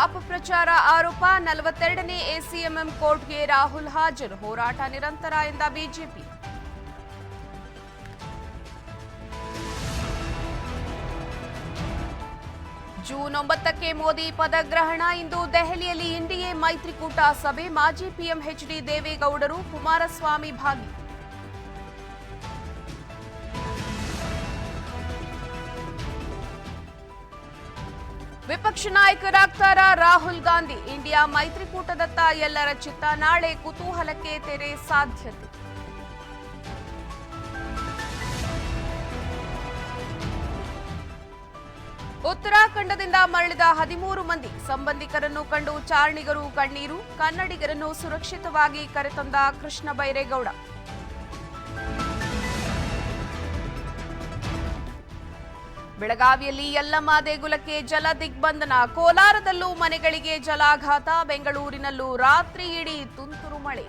ಅಪಪ್ರಚಾರ ಆರೋಪ 42ನೇ ಎಸಿಎಂಎಂ ಕೋರ್ಟ್ಗೆ ರಾಹುಲ್ ಹಾಜರು. ಹೋರಾಟ ನಿರಂತರ ಎಂದ ಬಿಜೆಪಿ. ಜೂನ್ 9ಕ್ಕೆ ಮೋದಿ ಪದಗ್ರಹಣ. ಇಂದು ದೆಹಲಿಯಲ್ಲಿ ಎನ್ಡಿಎ ಮೈತ್ರಿಕೂಟ ಸಭೆ. ಮಾಜಿ ಪಿಎಂ ಎಚ್ಡಿ ದೇವೇಗೌಡರು, ಕುಮಾರಸ್ವಾಮಿ ಭಾಗಿ. ವಿಪಕ್ಷ ನಾಯಕರಾಗ್ತಾರಾ ರಾಹುಲ್ ಗಾಂಧಿ? ಇಂಡಿಯಾ ಮೈತ್ರಿಕೂಟದತ್ತ ಎಲ್ಲರ ಚಿತ್ತ. ನಾಳೆ ಕುತೂಹಲಕ್ಕೆ ತೆರೆ ಸಾಧ್ಯತೆ. ಉತ್ತರಾಖಂಡದಿಂದ ಮರಳಿದ 13 ಮಂದಿ ಸಂಬಂಧಿಕರನ್ನು ಕಂಡು ಚಾರಣಿಗರು ಕಣ್ಣೀರು. ಕನ್ನಡಿಗರನ್ನು ಸುರಕ್ಷಿತವಾಗಿ ಕರೆತಂದ ಕೃಷ್ಣ ಬೈರೇಗೌಡ. ಬೆಳಗಾವಿಯಲ್ಲಿ ಯಲ್ಲಮ್ಮ ದೇಗುಲಕ್ಕೆ ಜಲ ದಿಗ್ಬಂಧನ. ಕೋಲಾರದಲ್ಲೂ ಮನೆಗಳಿಗೆ ಜಲಾಘಾತ. ಬೆಂಗಳೂರಿನಲ್ಲೂ ರಾತ್ರಿ ಇಡೀ ತುಂತುರು ಮಳೆ.